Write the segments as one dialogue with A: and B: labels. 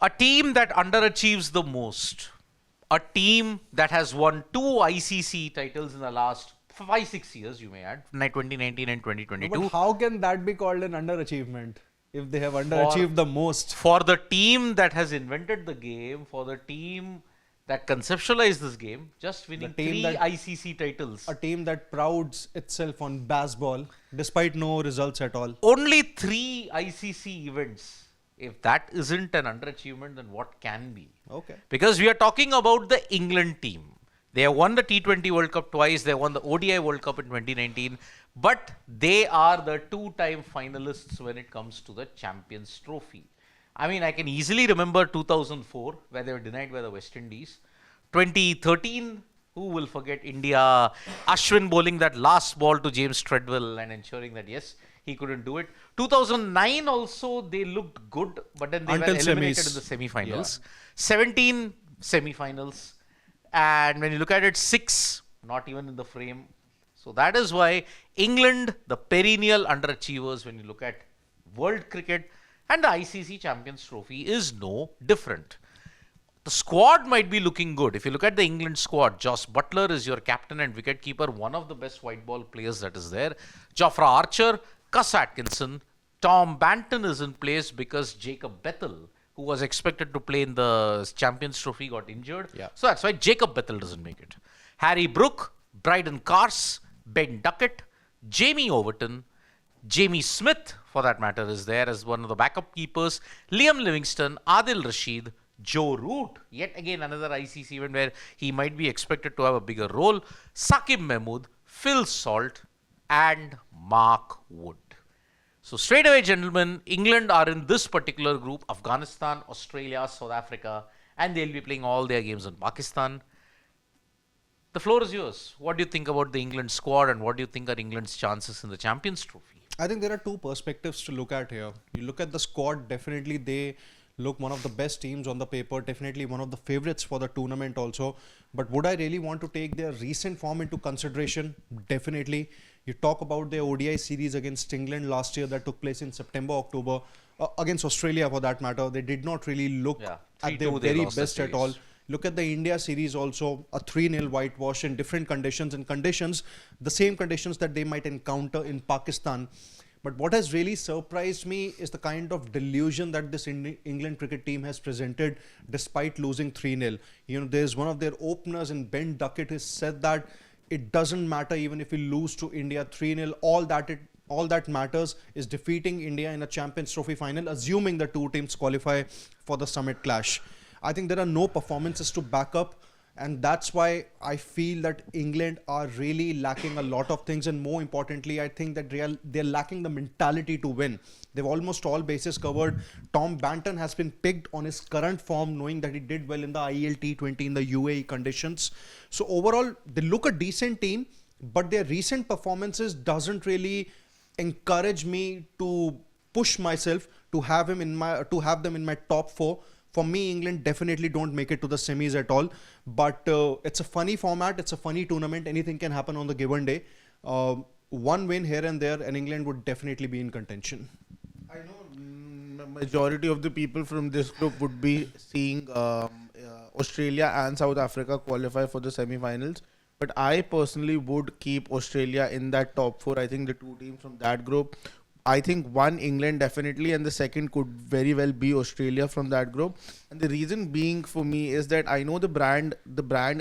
A: A team that underachieves the most. A team that has won two ICC titles in the last 5, 6 years, you may add, 2019 and
B: No, but
A: 2022.
B: how can that be called an underachievement if they have
A: For,
B: underachieved the most?
A: for the team that has invented the game, for the team that conceptualized this game, just
B: The
A: winning
B: team
A: three
B: that
A: ICC titles.
B: a team that prouds itself on baseball despite no results at all.
A: Only three ICC events. If that isn't an underachievement, then what can be?
B: Okay.
A: Because we are talking about the England team. They have won the T20 World Cup twice. They won the ODI World Cup in 2019. But they are the two-time finalists when it comes to the Champions Trophy. I mean, I can easily remember 2004, where they were denied by the West Indies. 2013, who will forget India, Ashwin bowling that last ball to James Treadwell and ensuring that, yes, he couldn't do it. 2009 also, they looked good, but then they
B: Until
A: were eliminated
B: semis.
A: in the semi-finals. 17 semi-finals. And when you look at it, 6 not even in the frame. So that is why England, the perennial underachievers, when you look at world cricket and the ICC Champions Trophy, is no different. The squad might be looking good. If you look at the England squad, Joss Butler is your captain and wicketkeeper, one of the best white ball players that is there. Jofra Archer, Cuss Atkinson, Tom Banton is in place because Jacob Bethel, who was expected to play in the Champions Trophy, got injured.
B: Yeah.
A: So that's why Jacob Bethel doesn't make it. Harry Brook, Bryden Cars, Ben Duckett, Jamie Overton, Jamie Smith, for that matter, is there as one of the backup keepers. Liam Livingston, Adil Rashid, Joe Root, yet again another ICC event where he might be expected to have a bigger role. Saqib Mahmood, Phil Salt, and Mark Wood. So straight away, gentlemen, England are in this particular group. Afghanistan, Australia, South Africa, and they'll be playing all their games in Pakistan. The floor is yours. What do you think about the England squad and what do you think are England's chances in the Champions Trophy?
B: I think there are two perspectives to look at here. You look at the squad, definitely they look one of the best teams on the paper, definitely one of the favorites for the tournament also. But would I really want to take their recent form into consideration? Definitely. You talk about their ODI series against England last year that took place in September, October, against Australia for that matter. They did not really look at their very best at all. Look at the India series also, a 3-0 whitewash in different conditions, the same conditions that they might encounter in Pakistan. But what has really surprised me is the kind of delusion that this England cricket team has presented despite losing 3-0. You know, there's one of their openers in Ben Duckett has said that it doesn't matter even if we lose to India 3-0, all that matters is defeating India in a Champions Trophy final, assuming the two teams qualify for the summit clash. I think there are no performances to back up, and that's why I feel that England are really lacking a lot of things, and more importantly, I think that they're lacking the mentality to win. They've almost all bases covered. Tom Banton has been picked on his current form, knowing that he did well in the IEL T20 in the UAE conditions. So overall, they look a decent team, but their recent performances doesn't really encourage me to push myself to have them in my top 4. For me, England definitely don't make it to the semis at all. But it's a funny format. It's a funny tournament. Anything can happen on the given day. One win here and there, and England would definitely be in contention.
C: I know majority of the people from this group would be seeing Australia and South Africa qualify for the semi-finals. But I personally would keep Australia in that top 4. I think the two teams from that group, I think one England definitely, and the second could very well be Australia from that group. And the reason being for me is that I know the brand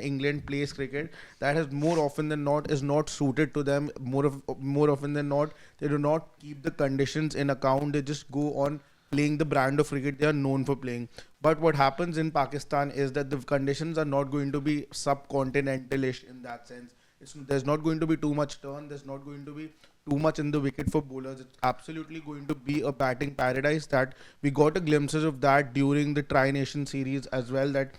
C: England plays cricket, that has more often than not is not suited to them. More often than not, they do not keep the conditions in account. They just go on playing the brand of cricket they are known for playing. But what happens in Pakistan is that the conditions are not going to be subcontinentalish in that sense. There's not going to be too much turn. There's not going to be too much in the wicket for bowlers. It's absolutely going to be a batting paradise. That we got a glimpses of that during the Tri-Nation series as well that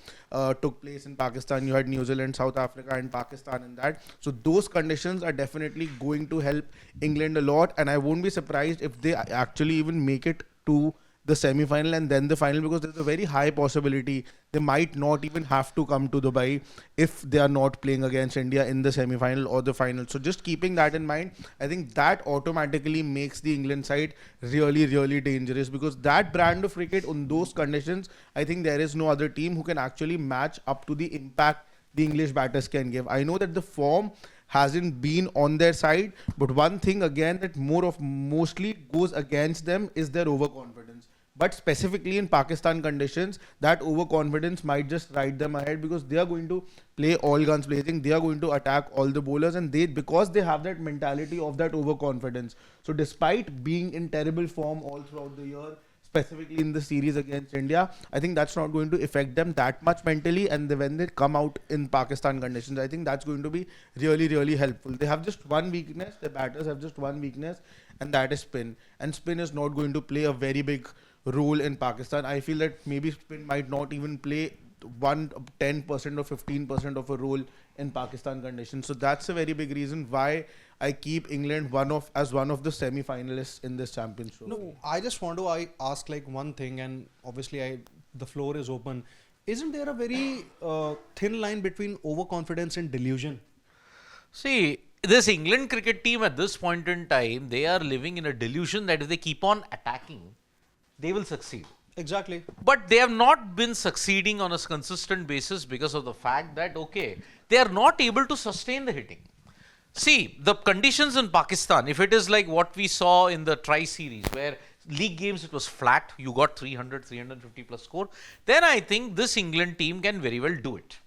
C: took place in Pakistan. You had New Zealand, South Africa and Pakistan in that. So those conditions are definitely going to help England a lot. And I won't be surprised if they actually even make it to the semi-final and then the final, because there's a very high possibility they might not even have to come to Dubai if they are not playing against India in the semi-final or the final. So just keeping that in mind, I think that automatically makes the England side really, really dangerous, because that brand of cricket on those conditions, I think there is no other team who can actually match up to the impact the English batters can give. I know that the form hasn't been on their side, but one thing again that mostly goes against them is their overconfidence. But specifically in Pakistan conditions, that overconfidence might just ride them ahead, because they are going to play all guns blazing. They are going to attack all the bowlers, and because they have that mentality of that overconfidence. So despite being in terrible form all throughout the year, specifically in the series against India, I think that's not going to affect them that much mentally. And when they come out in Pakistan conditions, I think that's going to be really, really helpful. They have just one weakness. The batters have just one weakness, and that is spin. And spin is not going to play a very big role in Pakistan. I feel that maybe spin might not even play 10% or 15% of a role in Pakistan conditions. So that's a very big reason why I keep England as one of the semi-finalists in this championship.
B: No, I just want to ask like one thing, and obviously the floor is open. Isn't there a very thin line between overconfidence and delusion?
A: See, this England cricket team at this point in time, they are living in a delusion that if they keep on attacking, they will succeed.
B: Exactly.
A: But they have not been succeeding on a consistent basis because of the fact that, okay, they are not able to sustain the hitting. See, the conditions in Pakistan, if it is like what we saw in the tri-series, where league games it was flat, you got 300, 350 plus score, then I think this England team can very well do it.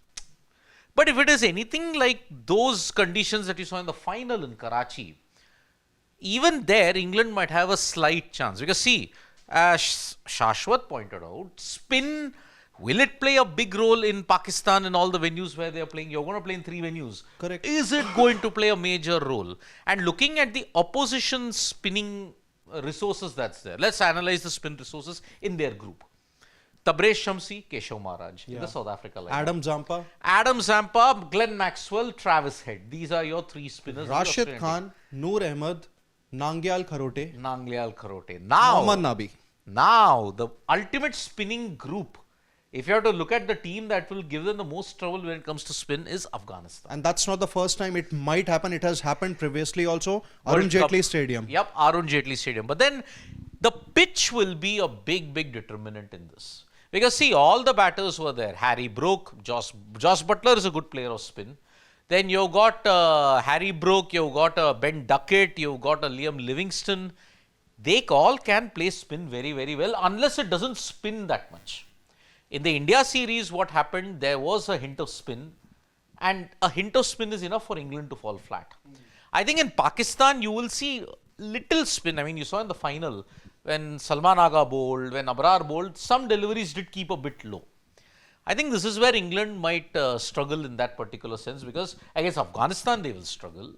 A: But if it is anything like those conditions that you saw in the final in Karachi, even there, England might have a slight chance. Because see, as Shashwat pointed out, spin, will it play a big role in Pakistan and all the venues where they are playing? You're going to play in 3 venues.
B: Correct.
A: Is it going to play a major role? And looking at the opposition spinning resources that's there, let's analyze the spin resources in their group. Tabraiz Shamsi, Keshav Maharaj in the South Africa line.
B: Adam
A: Zampa, Glenn Maxwell, Travis Head. These are your 3 spinners.
B: Rashid Khan, Noor Ahmed, Nangyal Kharote.
A: Now,
B: Mohammad Nabi.
A: Now, the ultimate spinning group, if you have to look at the team that will give them the most trouble when it comes to spin, is Afghanistan.
B: And that's not the first time. It might happen. It has happened previously also.
A: World
B: Arun
A: Cup.
B: Jaitley Stadium.
A: Yep, Arun Jaitley Stadium. But then the pitch will be a big, big determinant in this. Because see, all the batters were there. Harry Brook, Josh Butler is a good player of spin. Then you've got Harry Brook, you've got Ben Duckett, you've got Liam Livingston. They all can play spin very, very well, unless it doesn't spin that much. In the India series, what happened, there was a hint of spin, and a hint of spin is enough for England to fall flat. I think in Pakistan, you will see little spin. I mean, you saw in the final, when Salman Agha bowled, when Abrar bowled, some deliveries did keep a bit low. I think this is where England might struggle in that particular sense, because against Afghanistan, they will struggle.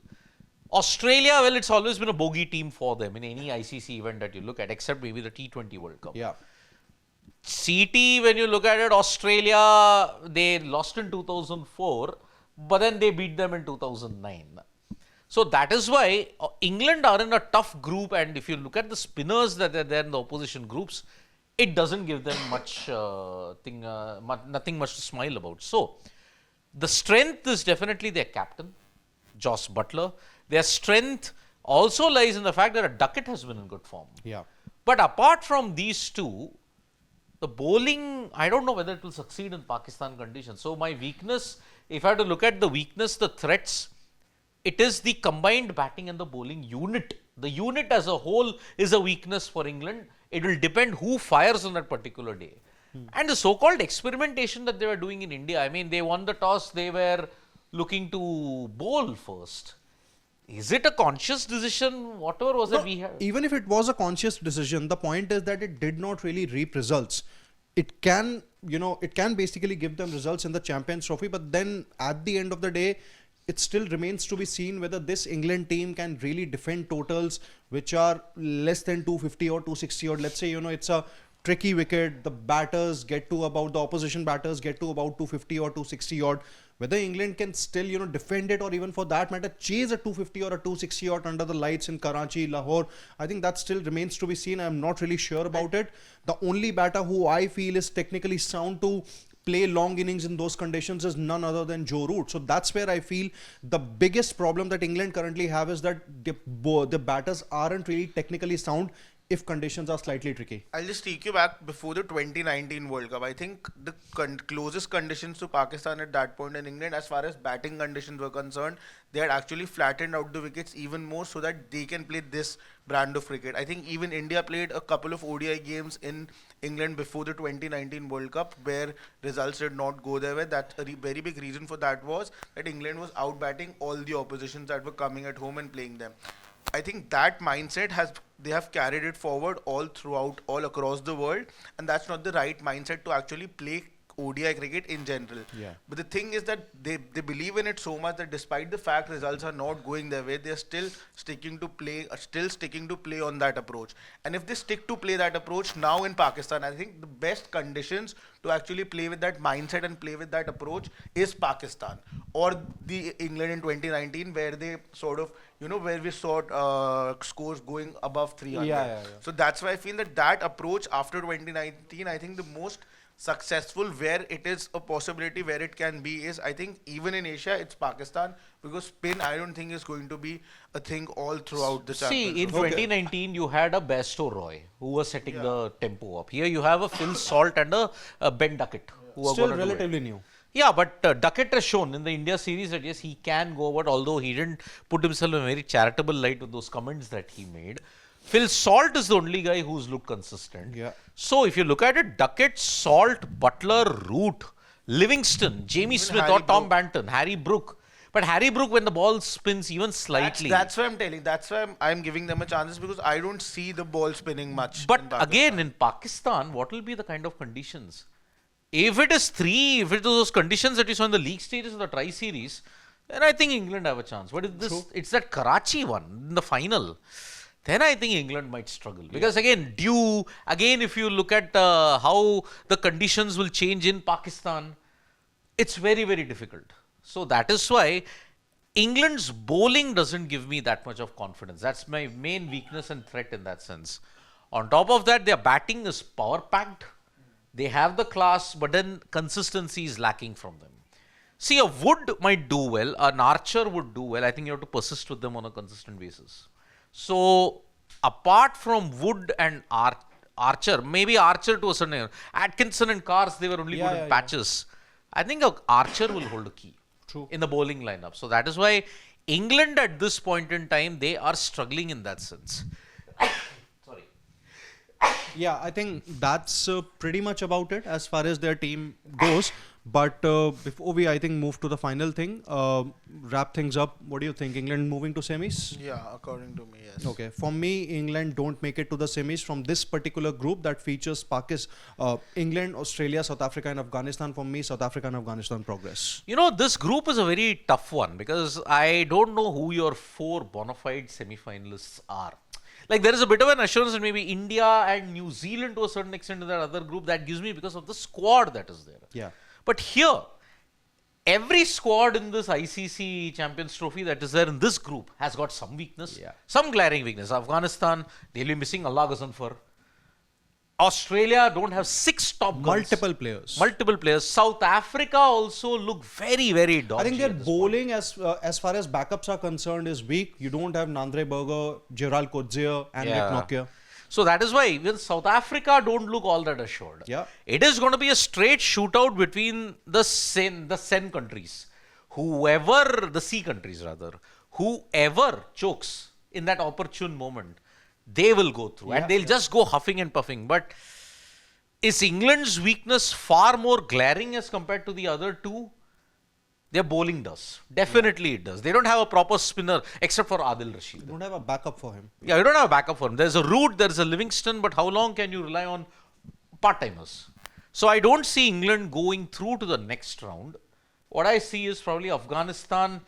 A: Australia, well, it's always been a bogey team for them in any ICC event that you look at, except maybe the T20 World Cup.
B: Yeah.
A: CT, when you look at it, Australia, they lost in 2004, but then they beat them in 2009. So that is why England are in a tough group, and if you look at the spinners that are there in the opposition groups, it doesn't give them much nothing much to smile about. So the strength is definitely their captain, Josh Butler. Their strength also lies in the fact that a Duckett has been in good form.
B: Yeah.
A: But apart from these two, the bowling, I don't know whether it will succeed in Pakistan conditions. So my weakness, if I have to look at the weakness, the threats, it is the combined batting and the bowling unit. The unit as a whole is a weakness for England. It will depend who fires on that particular day. And the so-called experimentation that they were doing in India, I mean, they won the toss, they were looking to bowl first. Is it a conscious decision? Whatever was it we had?
B: Even if it was a conscious decision, the point is that it did not really reap results. It can, it can basically give them results in the Champions Trophy, but then at the end of the day, it still remains to be seen whether this England team can really defend totals which are less than 250 or 260, or let's say, it's a tricky wicket. The opposition batters get to about 250 or 260 odd. whether England can still, defend it or even for that matter, chase a 250 or a 260 out under the lights in Karachi, Lahore. I think that still remains to be seen. I'm not really sure about it. The only batter who I feel is technically sound to play long innings in those conditions is none other than Joe Root. So that's where I feel the biggest problem that England currently have is that the batters aren't really technically sound if conditions are slightly tricky.
C: I'll just take you back before the 2019 World Cup. I think the closest conditions to Pakistan at that point in England, as far as batting conditions were concerned, they had actually flattened out the wickets even more so that they can play this brand of cricket. I think even India played a couple of ODI games in England before the 2019 World Cup where results did not go their way. That a very big reason for that was that England was out batting all the oppositions that were coming at home and playing them. I think that mindset they have carried it forward all across the world, and that's not the right mindset to actually play ODI cricket in general.
B: Yeah.
C: But the thing is that they believe in it so much that despite the fact results are not going their way, they are still sticking to play on that approach. And if they stick to play that approach now in Pakistan, I think the best conditions to actually play with that mindset and play with that approach is Pakistan or the England in 2019 where they sort of, where we saw scores going above 300.
B: Yeah.
C: So that's why I feel that approach after 2019, I think the most successful where it is a possibility where it can be is, I think even in Asia it's Pakistan, because spin I don't think is going to be a thing all throughout the championship.
A: See, in 2019 you had a Bairstow Roy who was setting the tempo up. Here you have a Phil Salt and a Ben Duckett who
B: Still
A: are going to
B: relatively new.
A: Yeah, but Duckett has shown in the India series that yes, he can go about, although he didn't put himself in a very charitable light with those comments that he made. Phil Salt is the only guy who's looked consistent.
B: Yeah.
A: So if you look at it, Duckett, Salt, Butler, Root, Livingston, Jamie Smith
C: Harry
A: or Tom
C: Brook.
A: Banton, Harry Brook. But Harry Brook, when the ball spins even slightly.
C: That's why I'm telling. That's why I'm giving them a chance, because I don't see the ball spinning much.
A: But
C: in Pakistan.
A: again, in Pakistan, what will be the kind of conditions? If it is if it is those conditions that you saw in the league stages of the tri-series, then I think England have a chance. But if it's that Karachi one in the final, then I think England might struggle. Because again, if you look at how the conditions will change in Pakistan, it's very, very difficult. So that is why England's bowling doesn't give me that much of confidence. That's my main weakness and threat in that sense. On top of that, their batting is power-packed. They have the class, but then consistency is lacking from them. See, a Wood might do well, an Archer would do well. I think you have to persist with them on a consistent basis. So, apart from Wood and Archer, maybe Archer to a certain extent, Atkinson and Cars, they were only good in patches. I think Archer will hold a key in the bowling lineup. So, that is why England at this point in time, they are struggling in that sense. Sorry.
B: Yeah, I think that's pretty much about it as far as their team goes. But before we, I think, move to the final thing, wrap things up, what do you think? England moving to semis?
C: Yeah, according to me, yes.
B: Okay. For me, England don't make it to the semis from this particular group that features Pakistan, England, Australia, South Africa and Afghanistan. For me, South Africa and Afghanistan progress.
A: This group is a very tough one because I don't know who your 4 bona fide semi-finalists are. Like there is a bit of an assurance that maybe India and New Zealand to a certain extent in that other group that gives me because of the squad that is there.
B: Yeah.
A: But here, every squad in this ICC Champions Trophy that is there in this group has got some weakness, some glaring weakness. Afghanistan, they'll be missing Allah Ghaznfar. Australia don't have 6 top guns. Multiple players. South Africa also look very, very dodgy.
B: I think their bowling, as far as backups are concerned, is weak. You don't have Nandre Berger, Gerald Coetzee and Nick Nokia.
A: So that is why even South Africa don't look all that assured.
B: Yeah.
A: It is going to be a straight shootout between the Sen countries. The C countries rather. Whoever chokes in that opportune moment, they will go through and they'll just go huffing and puffing. But is England's weakness far more glaring as compared to the other two? Their bowling does. Definitely it does. They don't have a proper spinner except for Adil Rashid.
B: You don't have a backup for him.
A: Yeah, you don't have a backup for him. There's a Root, there's a Livingston, but how long can you rely on part-timers? So I don't see England going through to the next round. What I see is probably Afghanistan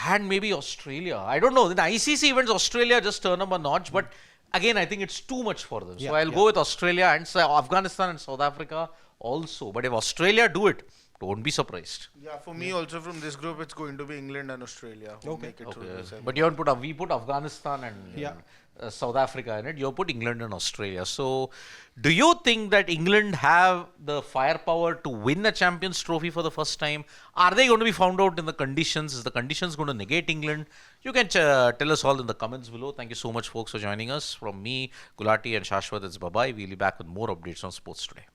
A: and maybe Australia. I don't know. In ICC events, Australia just turn up a notch, but again, I think it's too much for them. So
B: Yeah,
A: I'll
B: yeah.
A: go with Australia and Afghanistan and South Africa also. But if Australia do it, don't be surprised.
C: Yeah, for me also from this group, it's going to be England and Australia who
B: Okay.
C: make it through the semi.
A: But you haven't put we put Afghanistan and
B: Yeah.
A: South Africa in it. You put England and Australia. So, do you think that England have the firepower to win a Champions Trophy for the first time? Are they going to be found out in the conditions? Is the conditions going to negate England? You can tell us all in the comments below. Thank you so much, folks, for joining us. From me, Gulati and Shashwat, it's bye bye. We'll be back with more updates on sports today.